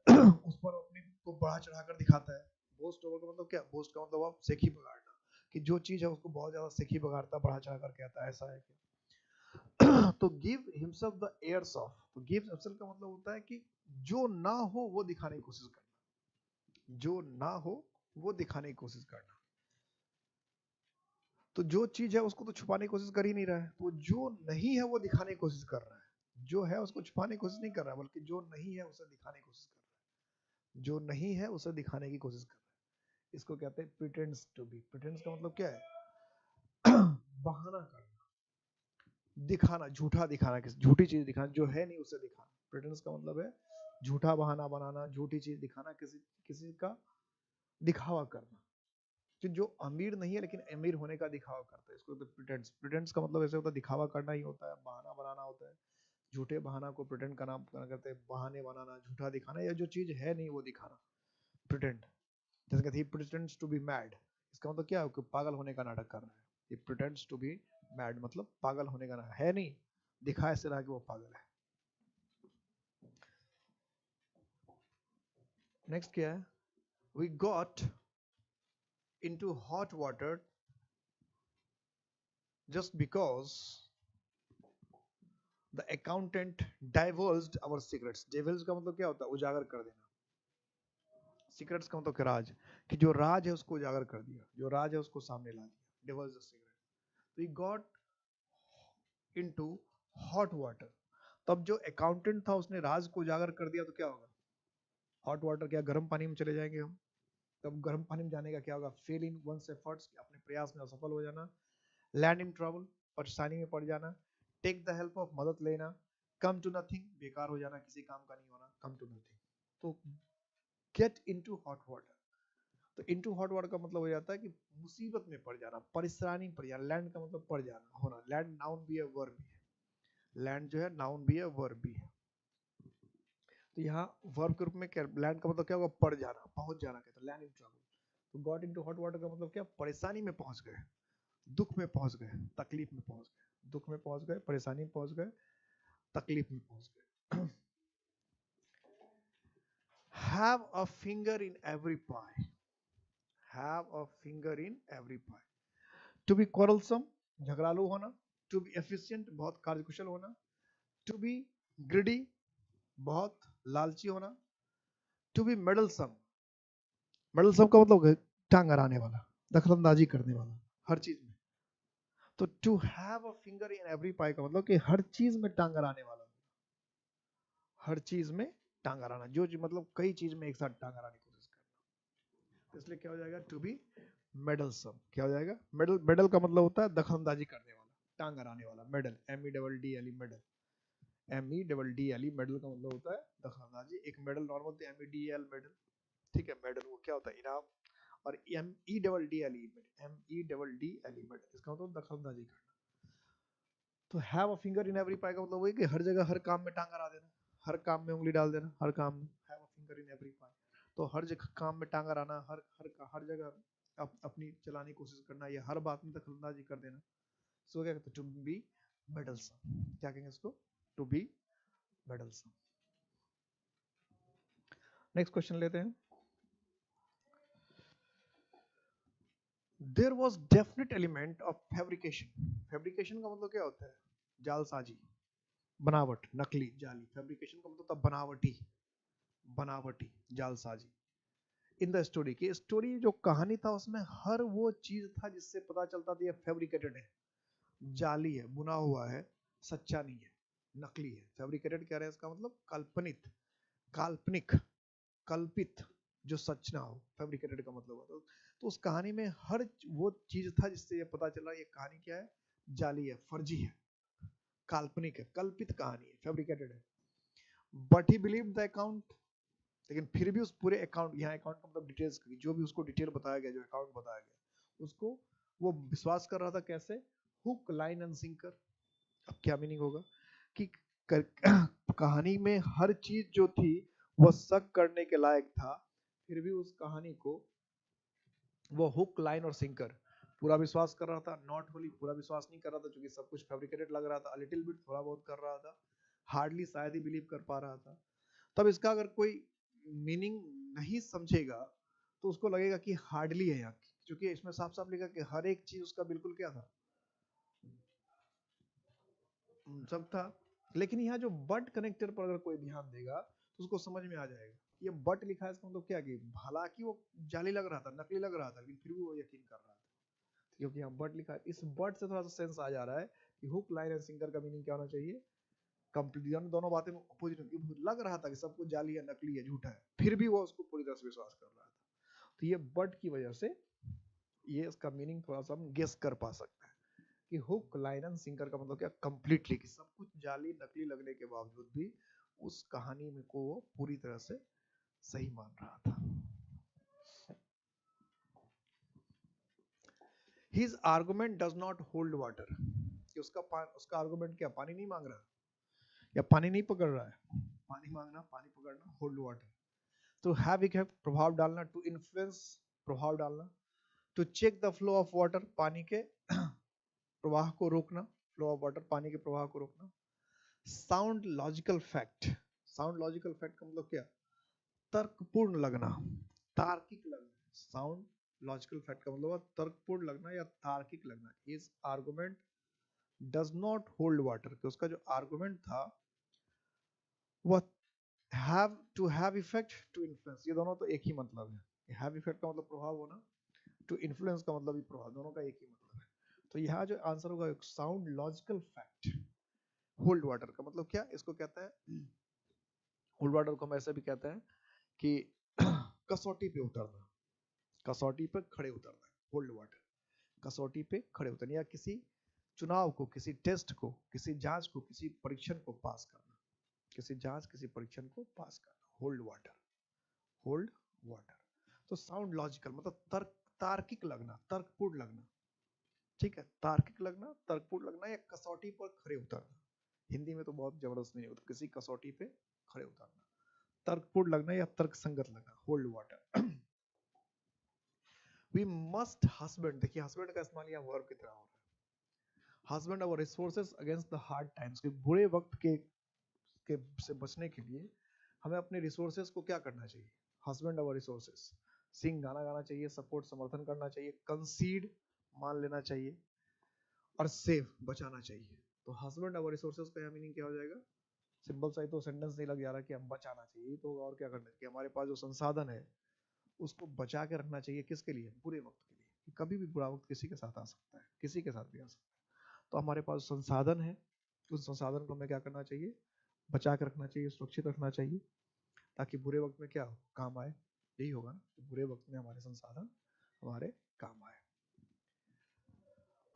उस पर अपने को बढ़ा चढ़ाकर दिखाता है। बोस्ट ओवर का मतलब क्या? बोस्ट का मतलब आप सेखी बगाड़ना, कि जो चीज है उसको बहुत ज्यादा सेखी बगाड़ता, बढ़ा चढ़ाकर कहता है, ऐसा है क्या? तो give himself the airs of, तो गिव हिमसेल्फ का मतलब होता है कि जो ना हो वो दिखाने की कोशिश करना, जो ना हो वो दिखाने की कोशिश करना। तो जो चीज है उसको तो छुपाने की कोशिश कर ही नहीं रहा है, तो जो नहीं है वो दिखाने की कोशिश कर रहा है। जो है उसको छुपाने की कोशिश नहीं कर रहा है, बल्कि जो नहीं है उसे दिखाने की कोशिश कर रहा है। जो नहीं है उसे दिखाने की कोशिश कर रहा है। इसको कहते हैं प्रिटेंड्स टू बी। प्रिटेंड्स का मतलब क्या है? बहाना करना, दिखाना, झूठा दिखाना, किसी झूठी चीज दिखाना, जो है नहीं उसे दिखाना। प्रिटेंड्स का मतलब है झूठा बहाना बनाना, झूठी चीज दिखाना, किसी किसी का दिखावा करना, कि जो अमीर नहीं है लेकिन अमीर होने का दिखावा करता है, इसको प्रिटेंड्स। प्रिटेंड्स का मतलब ऐसे होता है, दिखावा करना ही होता है, बहाना बनाना होता है। झूठे बहाना को प्रिटेंड का नाम करते हैं, बहाने बनाना, झूठा दिखाना, या जो चीज है नहीं वो दिखाना, प्रिटेंड। जैसे कहते हैं प्रिटेंड्स टू बी मैड, इसका मतलब क्या है? कि पागल होने का नाटक कर रहा है। ये प्रिटेंड्स टू बी मैड मतलब पागल होने का नाटक है, नहीं दिखा ऐसे रहा कि वो पागल है। नेक्स्ट क्या है? We got into hot water just because the accountant divulged our secrets. Divulged का मतलब क्या होता है? उजागर कर देना। सीक्रेट्स का मतलब क्या? राज, कि जो राज है उसको उजागर कर दिया, जो राज है उसको सामने ला दिया। Devil's the secret. तो he got into hot water. तब जो अकाउंटेंट था उसने राज को उजागर कर दिया, तो क्या होगा? हॉट वाटर, क्या गर्म पानी में चले जाएंगे हम? तब गर्म पानी में जाने का क्या होगा? फेल इन वंस एफर्ट्स, अपने प्रयास में असफल हो जाना। लैंड इन ट्रबल, परेशानी में पड़ जाना। टेक द हेल्प ऑफ, मदद लेना। कम टू नथिंग, बेकार हो जाना, किसी काम का नहीं होना। Come to nothing. तो गेट इनटू हॉट वाटर, तो इनटू हॉट वाटर का मतलब हो जाता है कि मुसीबत में पड़ जाना, परेशानी में पड़ जाना। लैंड का मतलब पड़ जाना, होना। लैंड नाउन भी है, वर्ब भी है। लैंड जो है नाउन भी है, वर्ब भी है। तो यहाँ वर्ब के रूप में क्या? लैंड का मतलब क्या होगा? पड़ जाना, पहुंच जाना, कहते हैं लैंड इन ट्रबल। तो गॉट इनटू हॉट वाटर का मतलब क्या? परेशानी में पहुंच गए, दुख में पहुंच गए, तकलीफ में पहुंच गए। दुख में पहुंच गए, परेशानी में पहुंच गए, तकलीफ में पहुंच गए। Have a finger in every pie. Have a finger in every pie. To be quarrelsome, झगड़ालू होना। To be efficient, बहुत कार्यकुशल होना। To be greedy, बहुत लालची होना। To be meddlesome, meddlesome का मतलब टांग अड़ाने वाला, दखलंदाजी करने वाला हर चीज में। तो to have a finger in every pie का मतलब कि हर चीज में टांग अड़ाने वाला, हर चीज में टांग अड़ाना, जो मतलब कई चीज में एक साथ टांग अड़ाने की कोशिश करना। इसलिए क्या हो जाएगा? To be meddlesome. क्या हो जाएगा? मेडल, मेडल का मतलब होता है दखलंदाजी करने वाला, टांग अड़ाने वाला। Meddle, M E double D L E, meddle. M E double D L E, meddle का मतलब होता है दखलंदाजी। एक मेडल नॉर्मल तो M E D L medal, ठीक है। मेडल वो क्या होता है? इनाम। और M E double D L E, M E double D L E, meddle, इसका मतलब दखलंदाजी करना। तो have a finger in every pie का मतलब वही कि हर जगह हर काम में टांग अड़ा देना, हर काम में उंगली डाल देना, हर काम में। Have a finger in every pie, तो हर जगह काम में टांग अड़ाना, हर जगह अपनी चलाने की कोशिश करना, या हर बात में दखलंदाजी कर देना। सो क्या कहते हैं? To be meddlesome. क्या कहेंगे इसको? To be meddlesome. Next question लेते हैं। There was definite element of fabrication. Fabrication का मतलब क्या होता है? जालसाजी, बनावट, नकली, जाली। फैब्रिकेशन का मतलब था बनावटी, बनावटी, जालसाजी। इन द स्टोरी, की स्टोरी जो कहानी था उसमें हर वो चीज था जिससे पता चलता था ये फैब्रिकेटेड है, जाली है, बुना हुआ है, सच्चा नहीं है, नकली है। फैब्रिकेटेड कह रहे हैं, इसका मतलब काल्पनिक, काल्पनिक, कल्पित, जो सच ना हो। फैब्रिकेटेड का मतलब होता है। तो उस कहानी में हर वो चीज था जिससे ये पता चला ये कहानी क्या है? जाली है, फर्जी है, काल्पनिक है, कल्पित कहानी है, फैब्रिकेटेड है। But he believe the account, लेकिन फिर भी उस पूरे अकाउंट, यहाँ अकाउंट का मतलब डिटेल्स, जो भी उसको डिटेल बताया गया, जो अकाउंट बताया गया, उसको वो विश्वास कर रहा था। कैसे? Hook, line and sinker. अब क्या मीनिंग होगा? कि कहानी में हर चीज जो थी वह शक करने के लायक था, फिर भी उस कहानी को वो हुक, लाइन और सिंकर पूरा विश्वास कर रहा था। नॉट होली, पूरा विश्वास नहीं कर रहा था क्योंकि सब कुछ फैब्रिकेटेड लग रहा था। लिटिल बिट, थोड़ा बहुत कर रहा था। हार्डली, शायद ही बिलीव कर पा रहा था। तब इसका अगर कोई मीनिंग नहीं समझेगा तो उसको लगेगा कि हार्डली है यहाँ, क्योंकि इसमें साफ साफ लिखा कि हर एक चीज उसका बिल्कुल क्या था? सब था। लेकिन यहाँ जो बट कनेक्टर पर अगर कोई ध्यान देगा तो उसको समझ में आ जाएगा। ये बट लिखा है, इसका मतलब क्या? कि हालांकि वो जाली लग रहा था, नकली लग रहा था, लेकिन फिर भी वो यकीन कर रहा था, क्योंकि यहाँ बट लिखा है। इस बट से थोड़ा सा सेंस आ जा रहा है कि हुक, लाइन एंड सिंकर का मीनिंग क्या होना चाहिए? कंप्लीट, दोनों बातें अपोजिट। लग रहा था कि सब कुछ जाली है, नकली है, झूठा है, फिर भी वो उसको पूरी तरह से विश्वास कर रहा था। तो ये बट की वजह से ये इसका मीनिंग थोड़ा सा हम गेस कर पा सकते हैं कि हुक, लाइन एंड सिंकर का मतलब क्या? कंप्लीटली, कि सब कुछ जाली, नकली लगने के बावजूद भी उस कहानी में को वो पूरी तरह से सही मान रहा था। His argument does not hold water, कि उसका आर्गुमेंट क्या? पानी नहीं मांग रहा, या पानी नहीं पकड़ रहा है। पानी मांगना, पानी पकड़ना, होल्ड वाटर। तो हैव एक है प्रभाव डालना, टू इन्फ्लुएंस, प्रभाव डालना। To check the flow of water, पानी के प्रवाह को रोकना, फ्लो ऑफ वाटर, पानी के प्रवाह को रोकना। Sound logical fact, sound logical fact का मतलब क्या? तर्कपूर्ण लगना, तार्किक लगना। साउंड लॉजिकल फैक्ट का मतलब तर्कपूर्ण लगना या तार्किक लगना। इस argument does not hold water, कि उसका जो आर्गुमेंट था वह have to have effect to influence, ये दोनों तो एक ही मतलब है। हैव इफेक्ट का मतलब प्रभाव होना, टू इन्फ्लुएंस का मतलब भी प्रभाव, दोनों का एक ही मतलब है। तो यहाँ जो आंसर होगा एक sound logical fact. Hold water का मतलब क्या, इसको कहता है, होल्ड वाटर को हम ऐसे भी कहते हैं कि कसौटी पे उतरना, कसौटी पे खड़े उतरना, होल्ड वाटर, कसौटी पे खड़े उतरना, या किसी चुनाव को, किसी टेस्ट को, किसी जांच को, किसी परीक्षण को पास करना, किसी जांच, किसी परीक्षण को पास करना, होल्ड वाटर, होल्ड वाटर। तो साउंड लॉजिकल मतलब तर्क, तार्किक लगना, तर्कपूर्ण लगना, ठीक है, तार्किक लगना, तर्कपूर्ण लगना, या कसौटी पर खड़े उतरना। हिंदी में तो बहुत जबरदस्त नहीं होता, किसी कसौटी पे खड़े उतरना, तर्कपूर्ण लगना या तर्क संगत लगना, hold water. We must husband, देखिए हस्बैंड का इस्तेमाल यहाँ वर्ब की तरह हो रहा है, husband our resources against the hard times, के बुरे वक्त के से बचने के लिए हमें अपने रिसोर्सेज को क्या करना चाहिए, हस्बैंड अवर रिसोर्सेज, सिंग गाना गाना चाहिए, सपोर्ट समर्थन करना चाहिए, कंसीड मान लेना चाहिए, और सेव बचाना चाहिए। तो हस्बैंड अवर रिसोर्सेज का मीनिंग क्या हो जाएगा, सिंपल सा ही तो सेंटेंस नहीं लग जा रहा कि हम बचाना चाहिए, तो और क्या करना चाहिए, हमारे पास जो संसाधन है उसको बचा के रखना चाहिए, किसके लिए, बुरे वक्त के लिए, कभी भी बुरा वक्त किसी के साथ आ सकता है, किसी के साथ भी आ सकता है। तो हमारे पास संसाधन है, उस संसाधन को हमें क्या करना चाहिए, बचा के रखना चाहिए, सुरक्षित रखना चाहिए, ताकि बुरे वक्त में क्या हो, काम आए। यही होगा ना, बुरे वक्त में हमारे संसाधन हमारे काम आए।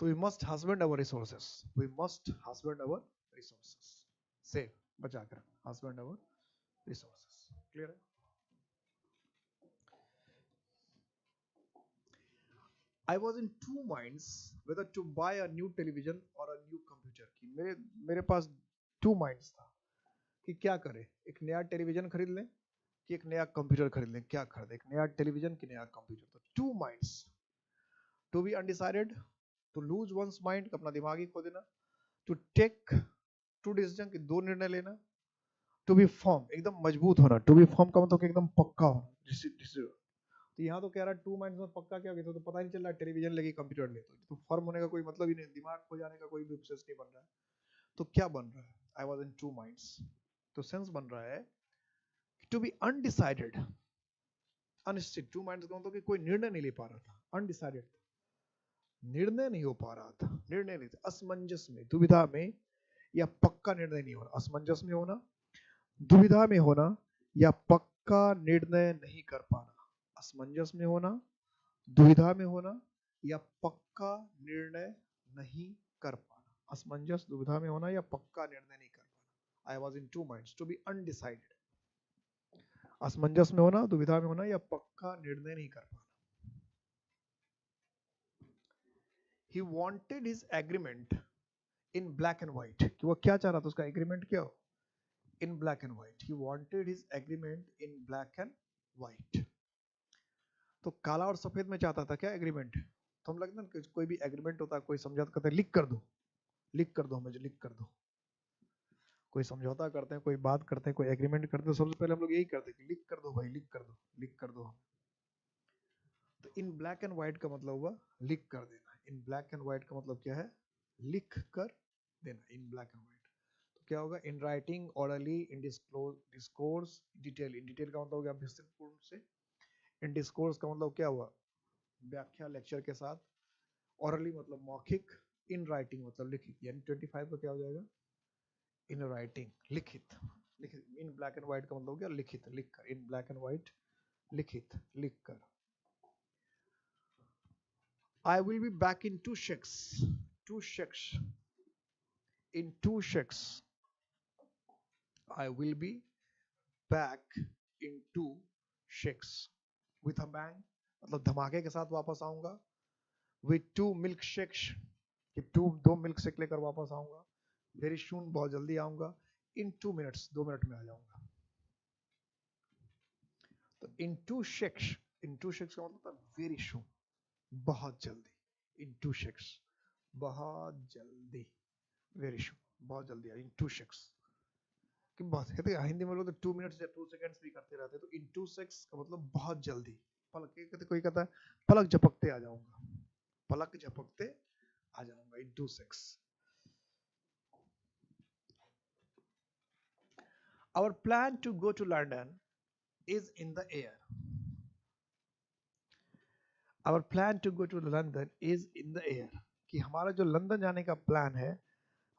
तो we must husband our resources, we must husband our resources, save बचा कर रखना, हस्बैंड अवर रिसोर्सेस, क्लियर है। I was in two minds whether to buy a new television or a new computer, कि मेरे पास टू माइंड्स था कि क्या करें, एक नया टेलीविजन खरीद लें कि एक नया कंप्यूटर खरीद लें, क्या खरीदें, एक नया टेलीविजन कि नया कंप्यूटर। तो two minds, to be undecided, to lose ones mind, अपना दिमाग ही खो देना, टू टेक टू डिसीजन, कि दो निर्णय लेना, टू बी फर्म, एकदम मजबूत होना, टू बी फर्म का मतलब एकदम पक्का होना। तो यहाँ तो कह रहा है टू माइंड्स में पक्का क्या हो गया, तो पता नहीं चल रहा टेलीविजन लेगी कंप्यूटर ले, तो फर्म होने का कोई मतलब ही नहीं, दिमाग खो जाने का कोई भी प्रोसेस नहीं बन रहा है। तो क्या बन रहा है, आई वॉज इन टू माइंड्स, तो सेंस बन रहा है टू बी अनडिसाइडेड, अनिश्चित, टू माइंड्स का मतलब कि कोई निर्णय नहीं ले पा रहा था, अनडिसाइडेड, निर्णय नहीं हो पा रहा था, निर्णय नहीं था, असमंजस में, दुविधा में, या पक्का निर्णय नहीं होना, असमंजस में होना, दुविधा में होना, या पक्का निर्णय नहीं कर पाना, असमंजस में होना, दुविधा में होना, या पक्का निर्णय नहीं कर पाना, असमंजस, दुविधा में होना, या पक्का निर्णय नहीं कर पाना। I was in two minds, to be undecided, असमंजस में होना, दुविधा में होना, या पक्का निर्णय नहीं कर पाना। He wanted his agreement in black and white, कि वो क्या चाह रहा था, उसका एग्रीमेंट क्या हो, in black and white, he wanted his agreement in black and white, तो काला और सफेद में चाहता था क्या एग्रीमेंट। तो हम लगता है कोई भी एग्रीमेंट होता है, कोई समझौता करते हैं, लिख कर दो, लिख कर दो, मुझे लिख कर दो, कोई समझौता करते हैं, कोई बात करते हैं, कोई एग्रीमेंट करते हैं, सबसे पहले हम लोग यही करते हैं कि लिख कर दो भाई, लिख कर दो, लिख कर दो। तो इन ब्लैक एंड व्हाइट का मतलब हुआ लिख कर देना, इन ब्लैक एंड व्हाइट का मतलब क्या है, लिख कर देना, इन ब्लैक एंड व्हाइट। तो क्या होगा, in writing, hourly, in discourse, detail, in detail का मतलब हो गया विस्तृतपूर्ण से, इन डिस्कोर्स का मतलब क्या हुआ, व्याख्या, लेक्चर के साथ, ऑरली मतलब मौखिक, इन राइटिंग मतलब लिखित, यानी 25 का क्या हो जाएगा, इन राइटिंग, लिखित, लिखित, इन ब्लैक एंड व्हाइट का मतलब हो गया लिखित, लिखकर, इन ब्लैक एंड व्हाइट, लिखित, लिखकर। I will be back in 2 shakes, 2 shakes, in 2 shakes, I will be back in 2 shakes, with a bang, मतलब धमाके के साथ वापस आऊंगा, with 2 milkshakes, कि 2 मिल्क शेक लेकर वापस आऊंगा, very soon, बहुत जल्दी आऊंगा, in 2 minutes, 2 मिनट में आ जाऊंगा। तो in 2 shakes, in 2 shakes का मतलब very soon, बहुत जल्दी, in 2 shakes, बहुत जल्दी, very soon, बहुत जल्दी, in 2 shakes, कि बहुत कहते हैं हिंदी में लोग तो 2 मिनट्स या 2 सेकंड्स भी करते रहते हैं, तो इन 2 सेकंड्स का मतलब बहुत जल्दी, पलक, कहते कोई कहता है पलक झपकते आ जाऊंगा, पलक झपकते आ जाऊंगा, इन 2 seconds. Our plan to go to London is in the air. Our plan to go to London is in the air. कि हमारा जो लंदन जाने का प्लान है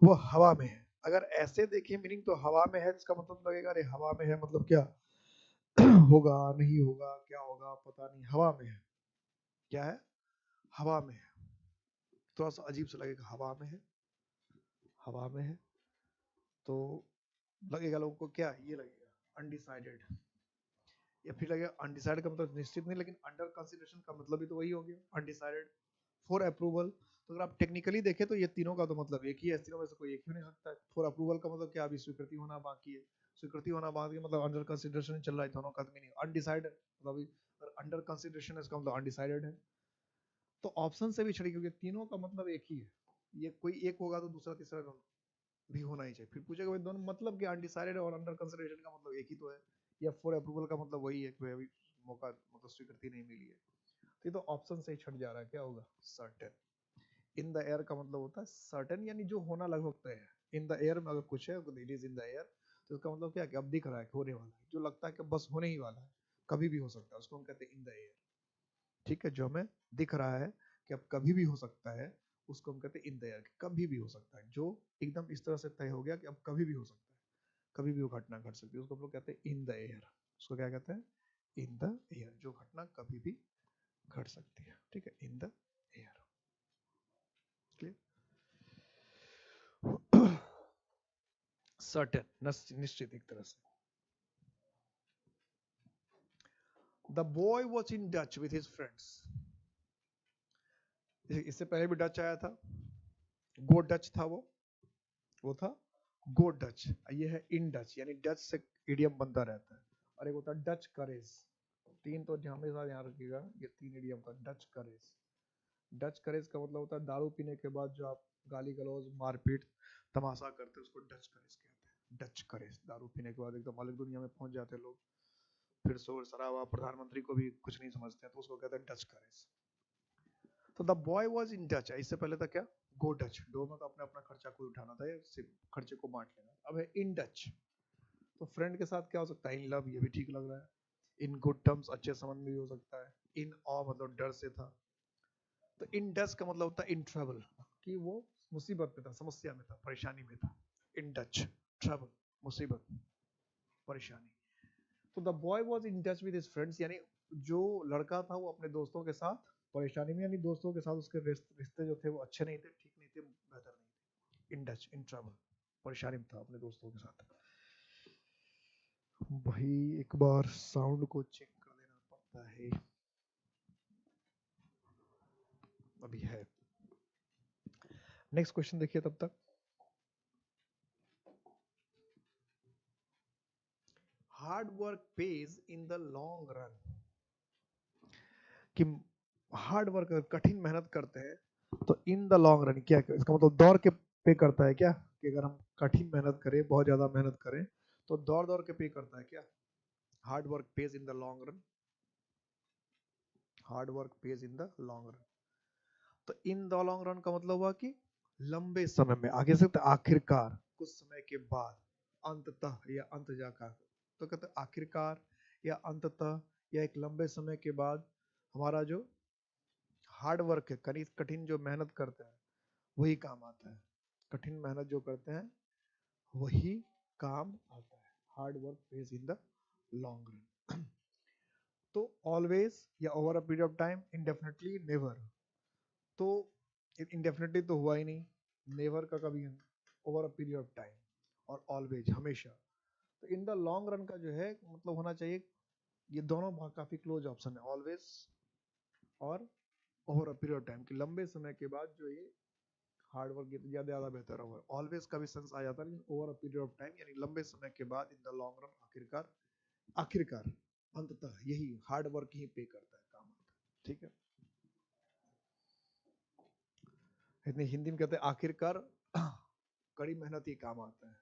वो हवा में है. अगर ऐसे देखें मीनिंग तो हवा में है, इसका मतलब लगेगा अरे हवा में है मतलब क्या होगा नहीं होगा क्या होगा पता नहीं, हवा में है. क्या है? हवा में है. थोड़ा सा अजीब सा लगेगा, हवा में है, हवा में है तो लगेगा लोगों को क्या, ये लगेगा अनडिसाइडेड, या फिर लगेगा अनडिसाइडेड का मतलब निश्चित नहीं, लेकिन अंडर कंसिडरेशन का मतलब भी तो वही हो गया अनडिसाइडेड. फॉर अप्रूवल, तो अगर आप टेक्निकली देखें तो ये तीनों का तो मतलब एक ही है, तीनों में से कोई एक ही नहीं सकता है. फॉर अप्रूवल का मतलब क्या, अभी स्वीकृति होना बाकी है, स्वीकृति होना बाकी है मतलब अंडर कंसिडरेशन चल रहा है, दोनों का मीनिंग अनडिसाइडेड मतलब अभी अंडर कंसिडरेशन है, इसका मतलब अनडिसाइडेड है. तो ऑप्शन से भी छड़ी, क्योंकि तीनों का मतलब एक ही है, ये कोई एक होगा तो दूसरा तीसरा भी होना ही चाहिए. फिर पूछेगा भाई दोनों मतलब क्या, अनडिसाइडेड और अंडर कंसिडरेशन का मतलब एक ही तो है, या फॉर अप्रूवल का मतलब वही है कि अभी मौका मतलब स्वीकृति नहीं मिली है. तो ये तो ऑप्शन से ही छट जा रहा है, क्या होगा सर्टेन. इन द एयर का मतलब होता है सर्टेन, यानी जो होना लगभग तय है. इन द एयर में अगर कुछ है it is in the air, तो इसका मतलब क्या है कि अब दिख रहा है कि होने वाला है, जो लगता है कि बस होने ही वाला है, कभी भी हो सकता है, उसको हम कहते हैं इन द एयर. ठीक है, जो हमें दिख रहा है कि अब कभी भी हो सकता है उसको हम कहते हैं इन द एयर, कभी भी हो सकता है, जो एकदम इस तरह से तय हो गया कि अब कभी भी हो सकता है, कभी भी वो घटना घट सकती है, उसको हम लोग कहते हैं इन द एयर. उसको क्या कहते हैं? इन द एयर, जो घटना कभी भी घट सकती है. ठीक है, इन द एयर. सर्टेन, निश्चित एक तरह से. The boy was in Dutch with his friends. इससे पहले भी डच आया था, गो डच था वो था गो डच. ये है इन डच, यानी डच से इडियम बनता रहता है. और एक होता है डच करेज. तीन तो हमेशा याद रखिएगा, ये तीन इडियम का. डच करेज, डच करेज का मतलब होता है दारू पीने के बाद जो आप गाली गलौज मारपीट तमाशा करते हैं उसको डच करेज कहते हैं. डच करेज, दारू पीने के बाद एकदम अलग दुनिया में पहुंच जाते हैं लोग, फिर शोर शराबा, प्रधानमंत्री को भी कुछ नहीं समझते हैं, तो उसको कहते हैं डच करेज. तो the boy was in Dutch, इससे पहले था क्या, गो डच. डो में तो अपने अपना खर्चा कोई उठाना था, सिर्फ खर्चे को बांट लेना. अब है इन डच, तो फ्रेंड के साथ क्या हो सकता है, इन लव, ये भी ठीक लग रहा है. इन गुड टर्म्स, अच्छे संबंध भी हो सकता है. इन ऑ मतलब डर से था. तो इन डच का मतलब होता है इन ट्रबल, कि वो मुसीबत में था, समस्या में था, परेशानी में था. इन डच, ट्रबल, मुसीबत, परेशानी. तो the boy was in touch with his friends, यानी जो लड़का था वो अपने दोस्तों के साथ परेशानी में, यानी दोस्तों के साथ उसके रिश्ते जो थे वो अच्छे नहीं थे, ठीक नहीं थे, बेहतर नहीं थे. इन टच, इन ट्रबल, परेशानी में था अपने दोस्तों के साथ. भाई एक बार साउंड को चेक कर लेना पड़ता है, अभी है. नेक्स्ट क्वेश्चन देखिए तब तक. Hard work page in the long run. कि हार्ड वर्क, कठिन मेहनत करते हैं तो इन द लॉन्ग रन क्या, इसका मतलब दौड़ के पे करता है क्या, कि अगर हम कठिन मेहनत करें, बहुत ज्यादा मेहनत करें तो दौड़ दौड़ के पे करता है क्या. Hard work page in the long run, hard work page in the long run. तो इन द लॉन्ग रन का मतलब हुआ कि लंबे समय में, आगे से तो आखिरकार, कुछ समय के बाद, अंततः या अंत जाकर. तो कहते आखिरकार या अंततः या एक लंबे समय के बाद हमारा जो हार्ड वर्क है, कठिन जो मेहनत करते हैं वही काम आता है. कठिन मेहनत जो करते हैं वही काम आता है. Hard work page in the long run. तो ऑलवेज या over a period of time, indefinitely, never. तो इंडेफिनेटली तो हुआ ही नहीं, नेवर का कभी, over a period of time, और ऑलवेज हमेशा. तो इन द लॉन्ग रन का जो है मतलब होना चाहिए, ये दोनों काफी क्लोज ऑप्शन है, ऑलवेज और over a period of time, कि लंबे समय के बाद जो ये हार्ड वर्क ज्यादा ज्यादा बेहतर होगा. ऑलवेज का भी सेंस आ जाता है, लेकिन over a period of time यानी लंबे समय के बाद, इन द लॉन्ग रन, आखिरकार, आखिरकार, अंततः यही हार्ड वर्क ही पे करता है, काम आता है. ठीक है, इतनी हिंदी में कहते हैं आखिरकार कड़ी मेहनत ही काम आता है.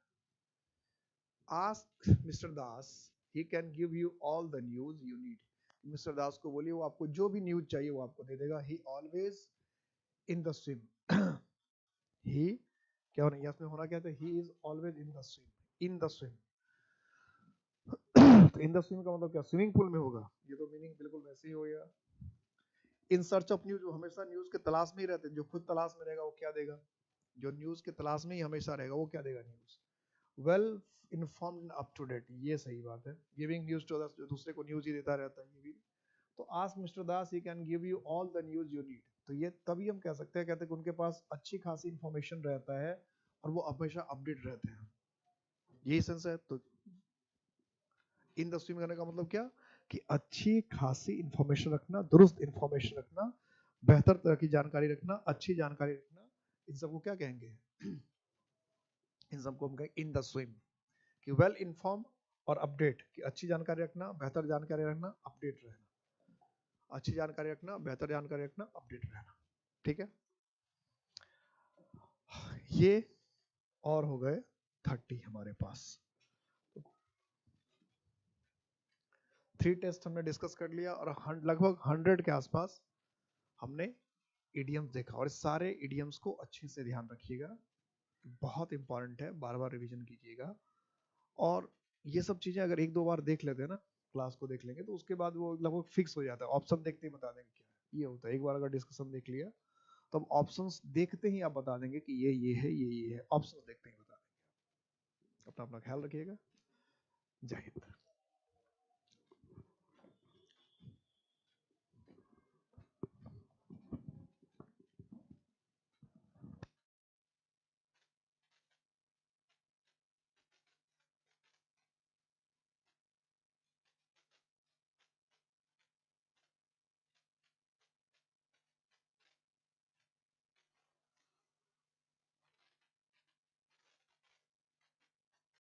Ask mister Das, he can give you all the news you need. Mister Das को बोलिए वो आपको जो भी न्यूज चाहिए वो आपको दे देगा. He always in the swim. He क्या होना, इसमें होना क्या था, he is always in the swim, in the swim. तो इन द स्विम का मतलब क्या, स्विमिंग पूल में होगा, ये तो मीनिंग बिल्कुल वैसे ही हो गया। इन सर्च ऑफ न्यूज, जो हमेशा न्यूज के तलाश में ही रहते हैं, जो खुद तलाश में रहेगा वो क्या देगा, जो न्यूज के तलाश में ही हमेशा रहेगा वो क्या देगा, news. Well informed up to date, ये सही बात है। गिविंग न्यूज टू अदर्स, जो दूसरे को न्यूज ही देता रहता है, ये भी। तो ask mister Das, he can give you all the news you need, तो ये तभी हम कह सकते हैं, कहते हैं कि उनके पास अच्छी खासी इंफॉर्मेशन रहता है और वो हमेशा अपडेट रहते हैं, यही सेंस है। तो इन द स्विम करने का मतलब क्या, कि अच्छी खासी इंफॉर्मेशन रखना, दुरुस्त इंफॉर्मेशन रखना, बेहतर तरह की जानकारी रखना, अच्छी जानकारी रखना, इन सबको क्या कहेंगे, इन सबको हम कहेंगे इन द स्विम। कि वेल इन्फॉर्म और अपडेट, कि अच्छी जानकारी रखना, बेहतर जानकारी रखना, अपडेट रहना, अच्छी जानकारी रखना, बेहतर जानकारी रखना, अपडेट रहना, ठीक है। ये और हो गए 30 हमारे पास। 3 टेस्ट हमने डिस्कस कर लिया और लगभग 100 के आसपास हमने इडियम्स देखा, और सारे इडियम्स को अच्छे से ध्यान रखिएगा, बहुत इंपॉर्टेंट है, बार बार रिवीजन कीजिएगा। और ये सब चीजें अगर एक दो बार देख लेते हैं ना, क्लास को देख लेंगे, तो उसके बाद वो लगभग फिक्स हो जाता है, ऑप्शन देखते ही बता देंगे क्या है, ये होता है। एक बार अगर डिस्कशन देख लिया तो हम ऑप्शंस देखते ही आप बता देंगे कि ये है, ये है, ऑप्शंस देखते ही बता देंगे। अपना अपना ख्याल रखिएगा। जय हिंद।